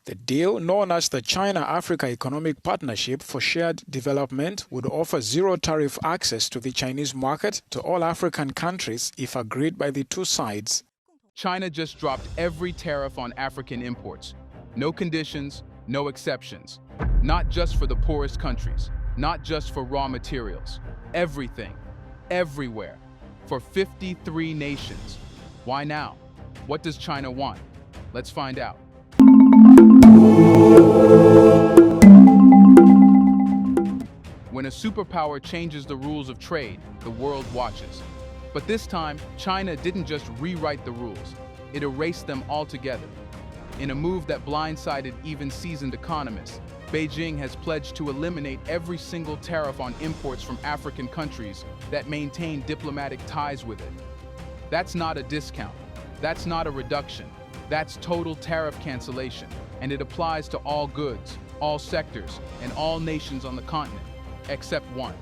The deal, known as the China-Africa Economic Partnership for Shared Development, would offer zero-tariff access to the Chinese market to all African countries if agreed by the two sides. China just dropped every tariff on African imports. No conditions, no exceptions. Not just for the poorest countries, not just for raw materials. Everything, everywhere, for 53 nations. Why now? What does China want? Let's find out. When a superpower changes the rules of trade, the world watches. But this time, China didn't just rewrite the rules, it erased them altogether. In a move that blindsided even seasoned economists, Beijing has pledged to eliminate every single tariff on imports from African countries that maintain diplomatic ties with it. That's not a discount, that's not a reduction, that's total tariff cancellation, and it applies to all goods, all sectors, and all nations on the continent, except one.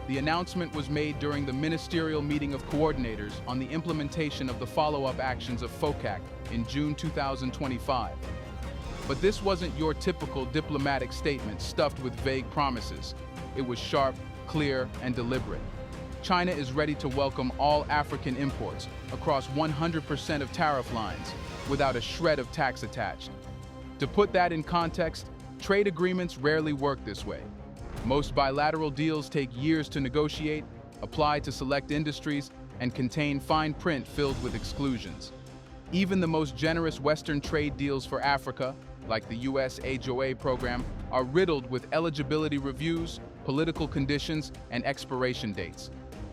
The announcement was made during the Ministerial Meeting of Coordinators on the implementation of the Follow-up Actions of FOCAC in June 2025. But this wasn't your typical diplomatic statement stuffed with vague promises. It was sharp, clear, and deliberate. China is ready to welcome all African imports across 100% of tariff lines without a shred of tax attached. To put that in context, trade agreements rarely work this way. Most bilateral deals take years to negotiate, apply to select industries, and contain fine print filled with exclusions. Even the most generous Western trade deals for Africa, like the US HOA program, are riddled with eligibility reviews, political conditions, and expiration dates.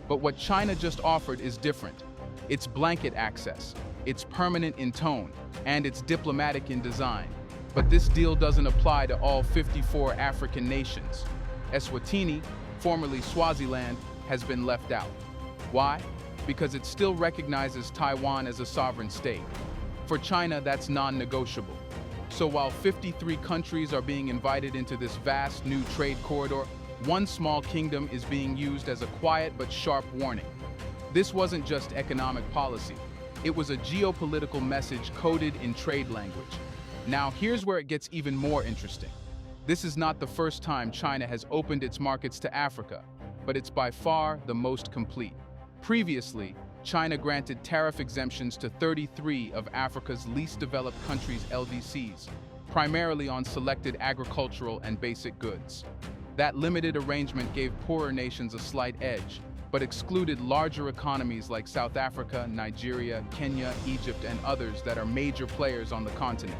But what China just offered is different. It's blanket access, it's permanent in tone, and it's diplomatic in design. But this deal doesn't apply to all 54 African nations. Eswatini, formerly Swaziland, has been left out. Why? Because it still recognizes Taiwan as a sovereign state. For China, that's non-negotiable. So while 53 countries are being invited into this vast new trade corridor, one small kingdom is being used as a quiet but sharp warning. This wasn't just economic policy. It was a geopolitical message coded in trade language. Now, here's where it gets even more interesting. This is not the first time China has opened its markets to Africa, but it's by far the most complete. Previously, China granted tariff exemptions to 33 of Africa's least developed countries' LDCs, primarily on selected agricultural and basic goods. That limited arrangement gave poorer nations a slight edge, but excluded larger economies like South Africa, Nigeria, Kenya, Egypt, and others that are major players on the continent.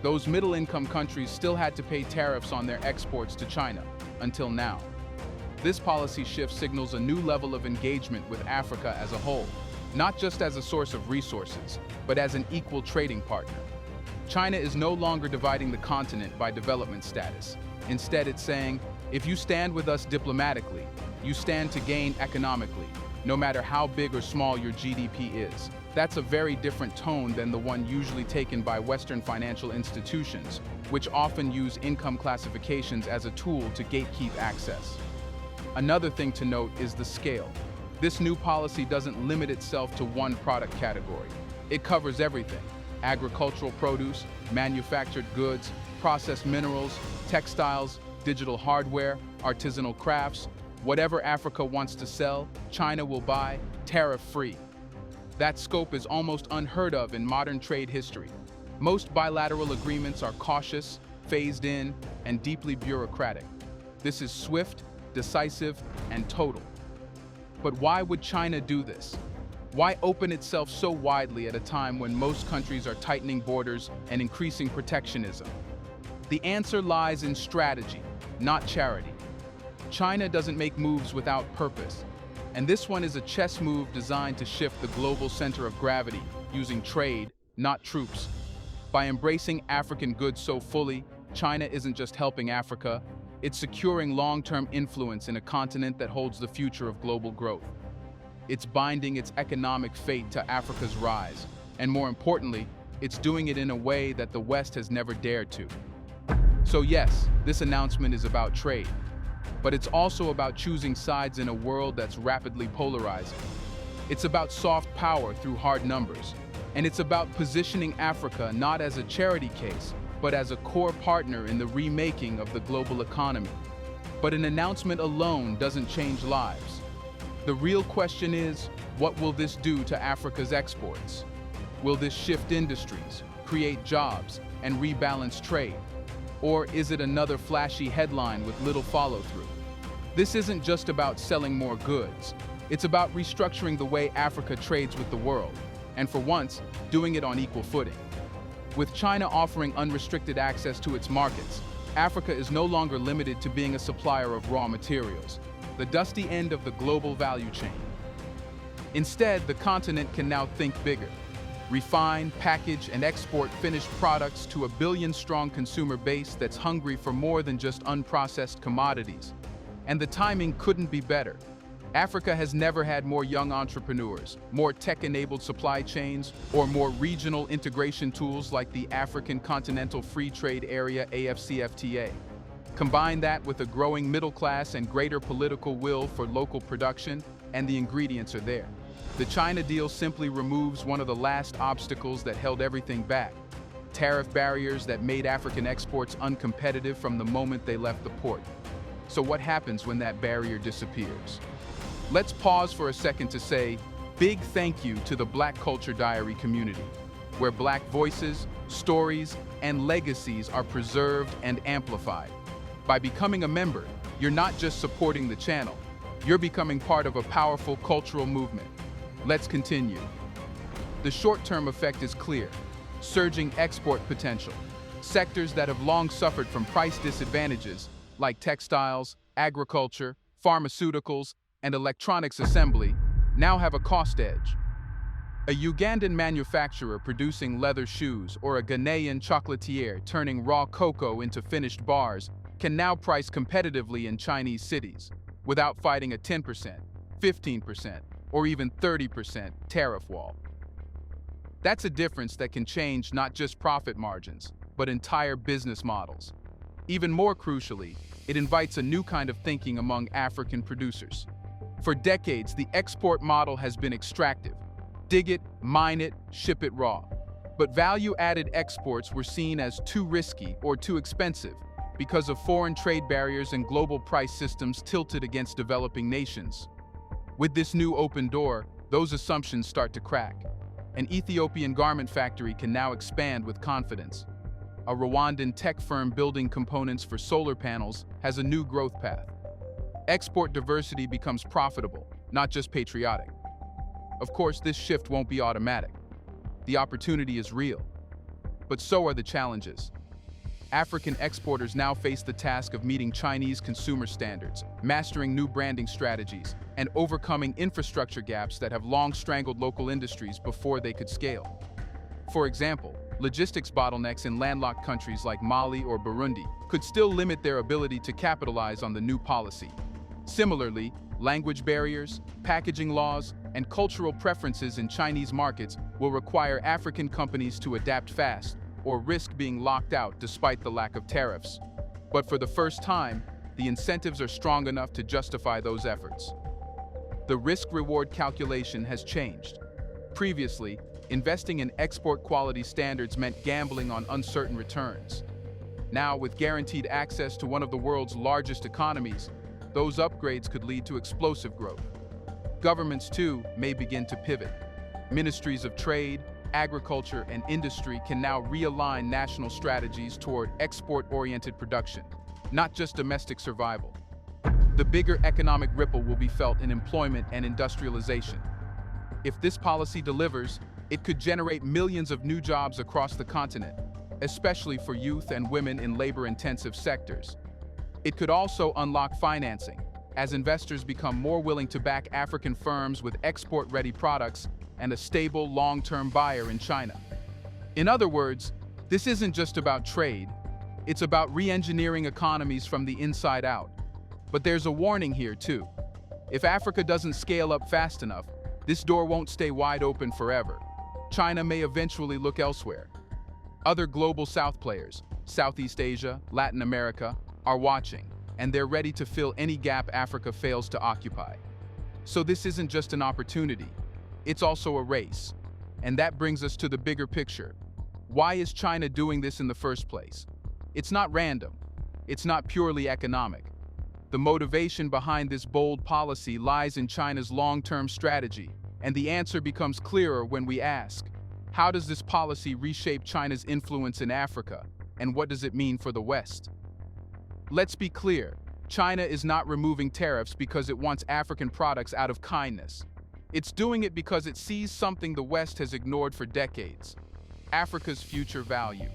Those middle-income countries still had to pay tariffs on their exports to China, until now. This policy shift signals a new level of engagement with Africa as a whole, not just as a source of resources, but as an equal trading partner. China is no longer dividing the continent by development status. Instead, it's saying, if you stand with us diplomatically, you stand to gain economically, no matter how big or small your GDP is. That's a very different tone than the one usually taken by Western financial institutions, which often use income classifications as a tool to gatekeep access. Another thing to note is the scale. This new policy doesn't limit itself to one product category. It covers everything: agricultural produce, manufactured goods, processed minerals, textiles, digital hardware, artisanal crafts. Whatever Africa wants to sell, China will buy, tariff-free. That scope is almost unheard of in modern trade history. Most bilateral agreements are cautious, phased in, and deeply bureaucratic. This is swift, decisive, and total. But why would China do this? Why open itself so widely at a time when most countries are tightening borders and increasing protectionism? The answer lies in strategy, not charity. China doesn't make moves without purpose. And this one is a chess move designed to shift the global center of gravity using trade, not troops. By embracing African goods so fully, China isn't just helping Africa, it's securing long-term influence in a continent that holds the future of global growth. It's binding its economic fate to Africa's rise, and more importantly, it's doing it in a way that the West has never dared to. So yes, this announcement is about trade, but it's also about choosing sides in a world that's rapidly polarizing. It's about soft power through hard numbers, and it's about positioning Africa not as a charity case, but as a core partner in the remaking of the global economy. But an announcement alone doesn't change lives. The real question is, what will this do to Africa's exports? Will this shift industries, create jobs, and rebalance trade? Or is it another flashy headline with little follow-through? This isn't just about selling more goods. It's about restructuring the way Africa trades with the world, and for once, doing it on equal footing. With China offering unrestricted access to its markets, Africa is no longer limited to being a supplier of raw materials, the dusty end of the global value chain. Instead, the continent can now think bigger. Refine, package, and export finished products to a billion-strong consumer base that's hungry for more than just unprocessed commodities. And the timing couldn't be better. Africa has never had more young entrepreneurs, more tech-enabled supply chains, or more regional integration tools like the African Continental Free Trade Area (AFCFTA). Combine that with a growing middle class and greater political will for local production, and the ingredients are there. The China deal simply removes one of the last obstacles that held everything back: tariff barriers that made African exports uncompetitive from the moment they left the port. So what happens when that barrier disappears? Let's pause for a second to say big thank you to the Black Culture Diary community, where Black voices, stories, and legacies are preserved and amplified. By becoming a member, you're not just supporting the channel, you're becoming part of a powerful cultural movement. Let's continue. The short-term effect is clear: surging export potential. Sectors that have long suffered from price disadvantages, like textiles, agriculture, pharmaceuticals, and electronics assembly, now have a cost edge. A Ugandan manufacturer producing leather shoes or a Ghanaian chocolatier turning raw cocoa into finished bars can now price competitively in Chinese cities without fighting a 10%, 15%, or even 30% tariff wall. That's a difference that can change not just profit margins, but entire business models. Even more crucially, it invites a new kind of thinking among African producers. For decades, the export model has been extractive. Dig it, mine it, ship it raw. But value-added exports were seen as too risky or too expensive because of foreign trade barriers and global price systems tilted against developing nations. With this new open door, those assumptions start to crack. An Ethiopian garment factory can now expand with confidence. A Rwandan tech firm building components for solar panels has a new growth path. Export diversity becomes profitable, not just patriotic. Of course, this shift won't be automatic. The opportunity is real, but so are the challenges. African exporters now face the task of meeting Chinese consumer standards, mastering new branding strategies, and overcoming infrastructure gaps that have long strangled local industries before they could scale. For example, logistics bottlenecks in landlocked countries like Mali or Burundi could still limit their ability to capitalize on the new policy. Similarly, language barriers, packaging laws, and cultural preferences in Chinese markets will require African companies to adapt fast or risk being locked out despite the lack of tariffs. But for the first time, the incentives are strong enough to justify those efforts. The risk-reward calculation has changed. Previously, investing in export quality standards meant gambling on uncertain returns. Now, with guaranteed access to one of the world's largest economies, those upgrades could lead to explosive growth. Governments, too, may begin to pivot. Ministries of trade, agriculture, and industry can now realign national strategies toward export-oriented production, not just domestic survival. The bigger economic ripple will be felt in employment and industrialization. If this policy delivers, it could generate millions of new jobs across the continent, especially for youth and women in labor-intensive sectors. It could also unlock financing, as investors become more willing to back African firms with export-ready products and a stable, long-term buyer in China. In other words, this isn't just about trade, it's about re-engineering economies from the inside out. But there's a warning here, too. If Africa doesn't scale up fast enough, this door won't stay wide open forever. China may eventually look elsewhere. Other global South players, Southeast Asia, Latin America, are watching, and they're ready to fill any gap Africa fails to occupy. So this isn't just an opportunity, it's also a race. And that brings us to the bigger picture. Why is China doing this in the first place? It's not random. It's not purely economic. The motivation behind this bold policy lies in China's long-term strategy, and the answer becomes clearer when we ask, how does this policy reshape China's influence in Africa, and what does it mean for the West? Let's be clear, China is not removing tariffs because it wants African products out of kindness. It's doing it because it sees something the West has ignored for decades: Africa's future value.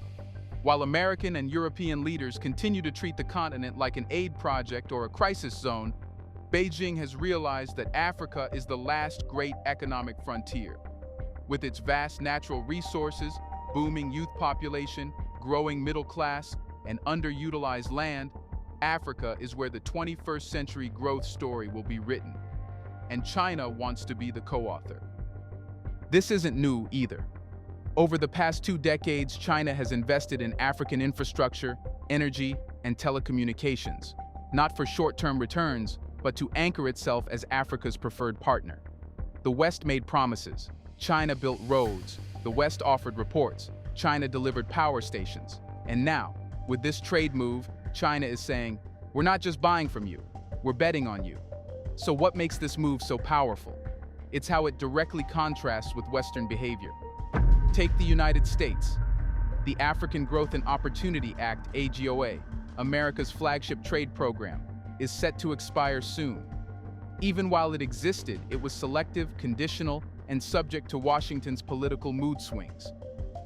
While American and European leaders continue to treat the continent like an aid project or a crisis zone, Beijing has realized that Africa is the last great economic frontier. With its vast natural resources, booming youth population, growing middle class, and underutilized land, Africa is where the 21st century growth story will be written. And China wants to be the co-author. This isn't new either. Over the past 2 decades, China has invested in African infrastructure, energy, and telecommunications, not for short-term returns, but to anchor itself as Africa's preferred partner. The West made promises. China built roads. The West offered reports. China delivered power stations. And now, with this trade move, China is saying, we're not just buying from you, we're betting on you. So what makes this move so powerful? It's how it directly contrasts with Western behavior. Take the United States. The African Growth and Opportunity Act, AGOA, America's flagship trade program, is set to expire soon. Even while it existed, it was selective, conditional, and subject to Washington's political mood swings.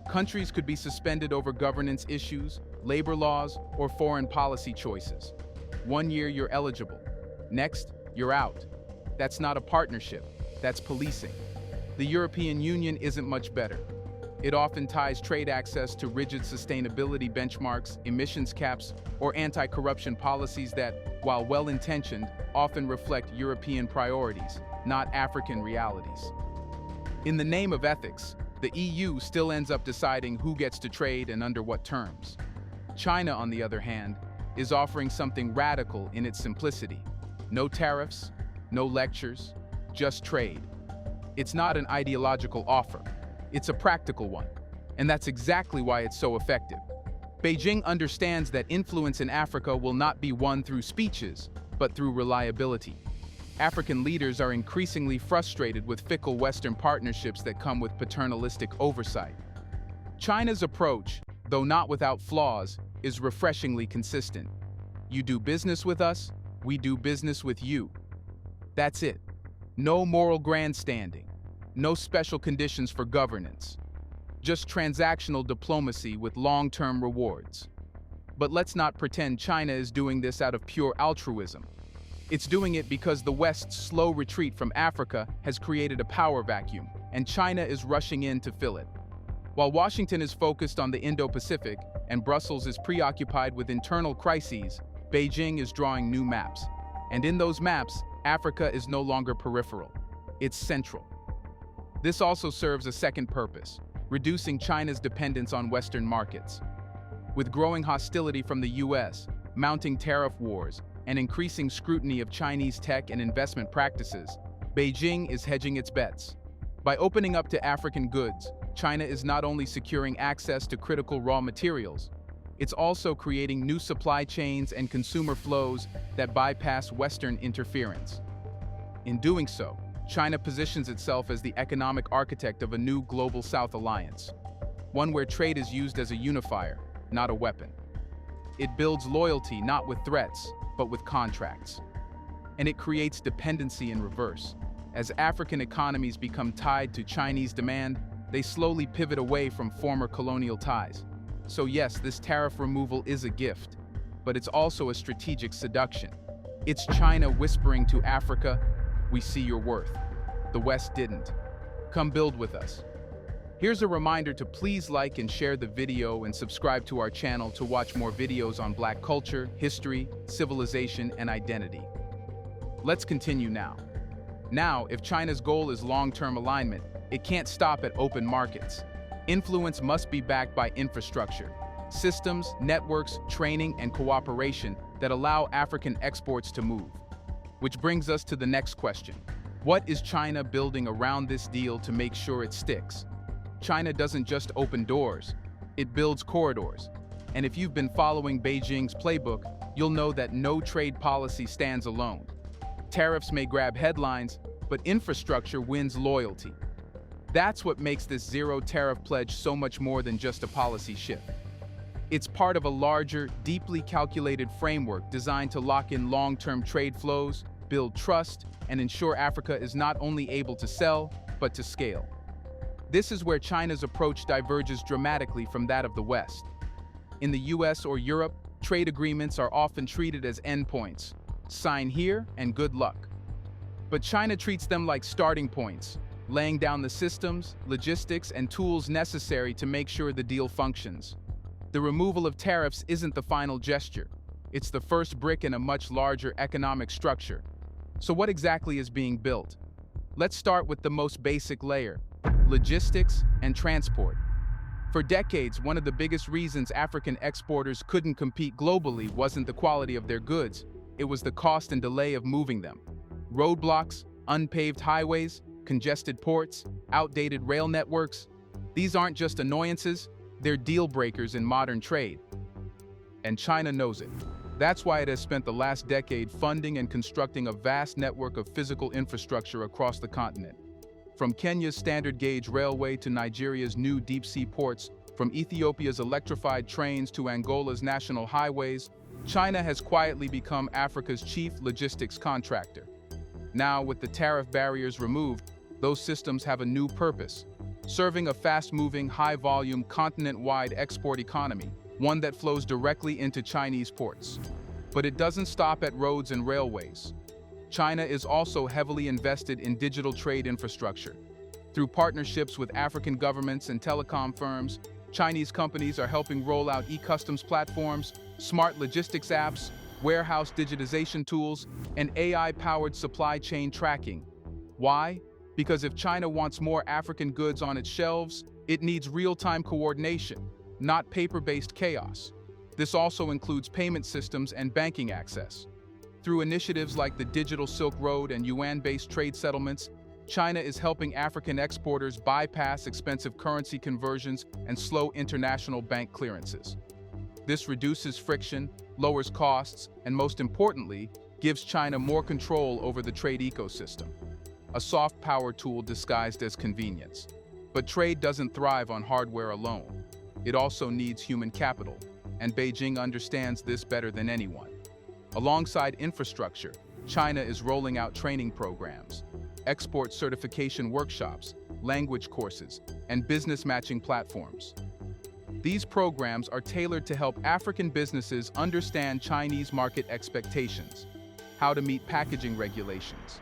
Countries could be suspended over governance issues, labor laws, or foreign policy choices. 1 year you're eligible. Next, you're out. That's not a partnership, that's policing. The European Union isn't much better. It often ties trade access to rigid sustainability benchmarks, emissions caps, or anti-corruption policies that, while well-intentioned, often reflect European priorities, not African realities. In the name of ethics, the EU still ends up deciding who gets to trade and under what terms. China, on the other hand, is offering something radical in its simplicity. No tariffs, no lectures, just trade. It's not an ideological offer. It's a practical one. And that's exactly why it's so effective. Beijing understands that influence in Africa will not be won through speeches, but through reliability. African leaders are increasingly frustrated with fickle Western partnerships that come with paternalistic oversight. China's approach, though not without flaws, is refreshingly consistent. You do business with us, we do business with you. That's it. No moral grandstanding. No special conditions for governance. Just transactional diplomacy with long-term rewards. But let's not pretend China is doing this out of pure altruism. It's doing it because the West's slow retreat from Africa has created a power vacuum, and China is rushing in to fill it. While Washington is focused on the Indo-Pacific and Brussels is preoccupied with internal crises, Beijing is drawing new maps. And in those maps, Africa is no longer peripheral. It's central. This also serves a second purpose: reducing China's dependence on Western markets. With growing hostility from the US, mounting tariff wars, and increasing scrutiny of Chinese tech and investment practices, Beijing is hedging its bets. By opening up to African goods, China is not only securing access to critical raw materials, it's also creating new supply chains and consumer flows that bypass Western interference. In doing so, China positions itself as the economic architect of a new global South alliance, one where trade is used as a unifier, not a weapon. It builds loyalty not with threats, but with contracts. And it creates dependency in reverse. As African economies become tied to Chinese demand, they slowly pivot away from former colonial ties. So yes, this tariff removal is a gift, but it's also a strategic seduction. It's China whispering to Africa, "We see your worth. The West didn't. Come build with us." Here's a reminder to please like and share the video and subscribe to our channel to watch more videos on Black culture, history, civilization, and identity. Let's continue now. Now, if China's goal is long-term alignment, it can't stop at open markets. Influence must be backed by infrastructure, systems, networks, training, and cooperation that allow African exports to move. Which brings us to the next question. What is China building around this deal to make sure it sticks? China doesn't just open doors, It builds corridors. And if you've been following Beijing's playbook, you'll know that no trade policy stands alone. Tariffs may grab headlines, but infrastructure wins loyalty. That's what makes this zero tariff pledge so much more than just a policy shift. It's part of a larger, deeply calculated framework designed to lock in long-term trade flows, build trust, and ensure Africa is not only able to sell, but to scale. This is where China's approach diverges dramatically from that of the West. In the US or Europe, trade agreements are often treated as endpoints. Sign here and good luck. But China treats them like starting points, laying down the systems, logistics, and tools necessary to make sure the deal functions. The removal of tariffs isn't the final gesture. It's the first brick in a much larger economic structure. So what exactly is being built? Let's start with the most basic layer: logistics and transport. For decades, one of the biggest reasons African exporters couldn't compete globally wasn't the quality of their goods, it was the cost and delay of moving them. Roadblocks, unpaved highways, congested ports, outdated rail networks. These aren't just annoyances, they're deal breakers in modern trade. And China knows it. That's why it has spent the last decade funding and constructing a vast network of physical infrastructure across the continent. From Kenya's standard gauge railway to Nigeria's new deep-sea ports, from Ethiopia's electrified trains to Angola's national highways, China has quietly become Africa's chief logistics contractor. Now, with the tariff barriers removed, those systems have a new purpose: serving a fast-moving, high-volume, continent-wide export economy, one that flows directly into Chinese ports. But it doesn't stop at roads and railways. China is also heavily invested in digital trade infrastructure. Through partnerships with African governments and telecom firms, Chinese companies are helping roll out e-customs platforms, smart logistics apps, warehouse digitization tools, and AI-powered supply chain tracking. Why? Because if China wants more African goods on its shelves, it needs real-time coordination, not paper-based chaos. This also includes payment systems and banking access. Through initiatives like the Digital Silk Road and yuan-based trade settlements, China is helping African exporters bypass expensive currency conversions and slow international bank clearances. This reduces friction, lowers costs, and most importantly, gives China more control over the trade ecosystem. A soft power tool disguised as convenience. But trade doesn't thrive on hardware alone. It also needs human capital, and Beijing understands this better than anyone. Alongside infrastructure, China is rolling out training programs, export certification workshops, language courses, and business matching platforms. These programs are tailored to help African businesses understand Chinese market expectations, how to meet packaging regulations,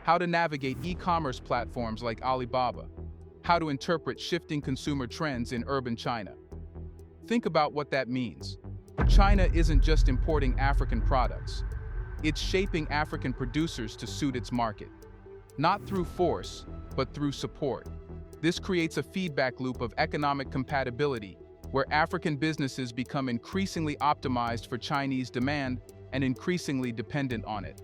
how to navigate e-commerce platforms like Alibaba, how to interpret shifting consumer trends in urban China. Think about what that means. China isn't just importing African products. It's shaping African producers to suit its market. Not through force, but through support. This creates a feedback loop of economic compatibility, where African businesses become increasingly optimized for Chinese demand and increasingly dependent on it.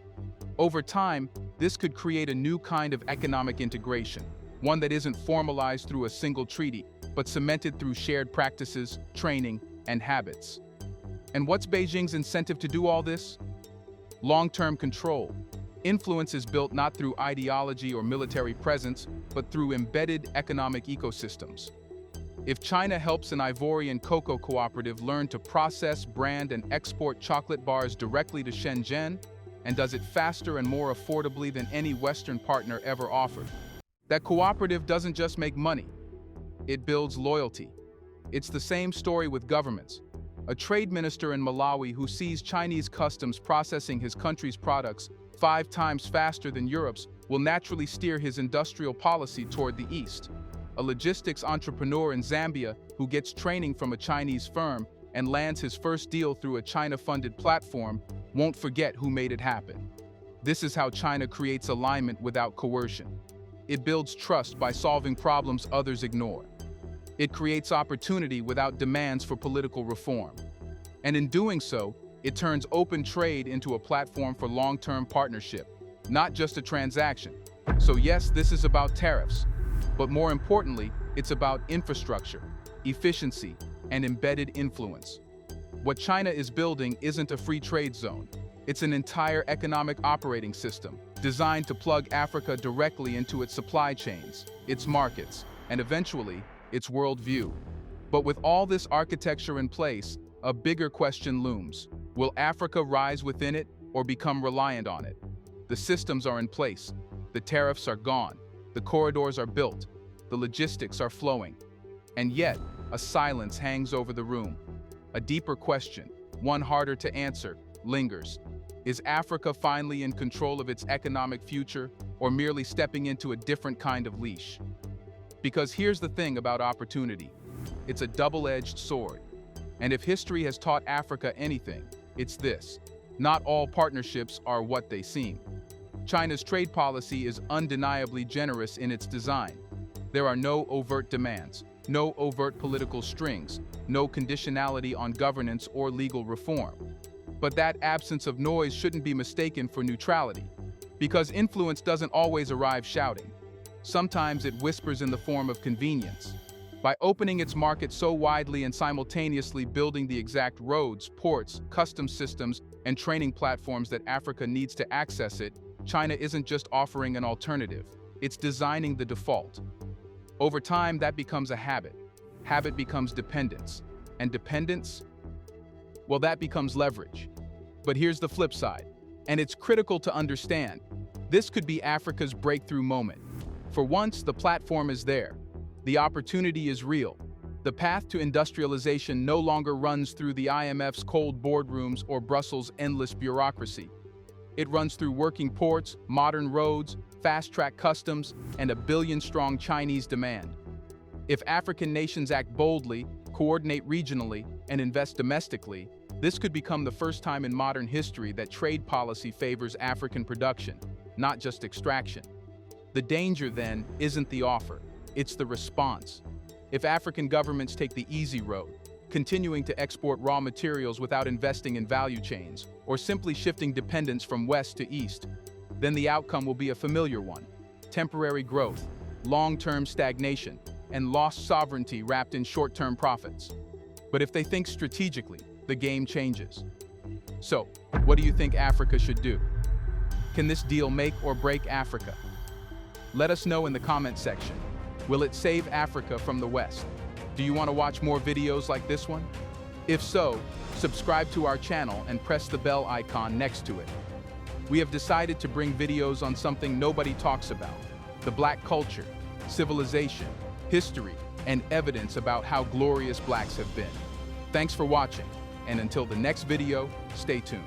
Over time, this could create a new kind of economic integration, one that isn't formalized through a single treaty, but cemented through shared practices, training, and habits. And what's Beijing's incentive to do all this? Long-term control. Influence is built not through ideology or military presence, but through embedded economic ecosystems. If China helps an Ivorian cocoa cooperative learn to process, brand, and export chocolate bars directly to Shenzhen, and does it faster and more affordably than any Western partner ever offered, that cooperative doesn't just make money, it builds loyalty. It's the same story with governments. A trade minister in Malawi who sees Chinese customs processing his country's products 5 times faster than Europe's will naturally steer his industrial policy toward the East. A logistics entrepreneur in Zambia who gets training from a Chinese firm and lands his first deal through a China-funded platform won't forget who made it happen. This is how China creates alignment without coercion. It builds trust by solving problems others ignore. It creates opportunity without demands for political reform. And in doing so, it turns open trade into a platform for long-term partnership, not just a transaction. So yes, this is about tariffs, but more importantly, it's about infrastructure, efficiency, and embedded influence. What China is building isn't a free trade zone. It's an entire economic operating system designed to plug Africa directly into its supply chains, its markets, and eventually, its worldview. But with all this architecture in place, a bigger question looms. Will Africa rise within it or become reliant on it? The systems are in place. The tariffs are gone. The corridors are built. The logistics are flowing. And yet, a silence hangs over the room. A deeper question, one harder to answer, lingers. Is Africa finally in control of its economic future or merely stepping into a different kind of leash? Because here's the thing about opportunity. It's a double-edged sword. And if history has taught Africa anything, it's this. Not all partnerships are what they seem. China's trade policy is undeniably generous in its design. There are no overt demands, no overt political strings, no conditionality on governance or legal reform. But that absence of noise shouldn't be mistaken for neutrality, because influence doesn't always arrive shouting. Sometimes it whispers in the form of convenience. By opening its market so widely and simultaneously building the exact roads, ports, customs systems, and training platforms that Africa needs to access it, China isn't just offering an alternative, it's designing the default. Over time, that becomes a habit. Habit becomes dependence. And dependence? Well, that becomes leverage. But here's the flip side, and it's critical to understand. This could be Africa's breakthrough moment. For once, the platform is there. The opportunity is real. The path to industrialization no longer runs through the IMF's cold boardrooms or Brussels' endless bureaucracy. It runs through working ports, modern roads, fast-track customs, and a billion-strong Chinese demand. If African nations act boldly, coordinate regionally, and invest domestically, this could become the first time in modern history that trade policy favors African production, not just extraction. The danger, then, isn't the offer, it's the response. If African governments take the easy road, continuing to export raw materials without investing in value chains, or simply shifting dependence from west to east, then the outcome will be a familiar one: temporary growth, long-term stagnation, and lost sovereignty wrapped in short-term profits. But if they think strategically, the game changes. So, what do you think Africa should do? Can this deal make or break Africa? Let us know in the comment section. Will it save Africa from the West? Do you want to watch more videos like this one? If so, subscribe to our channel and press the bell icon next to it. We have decided to bring videos on something nobody talks about: the Black culture, civilization, history, and evidence about how glorious Blacks have been. Thanks for watching, and until the next video, stay tuned.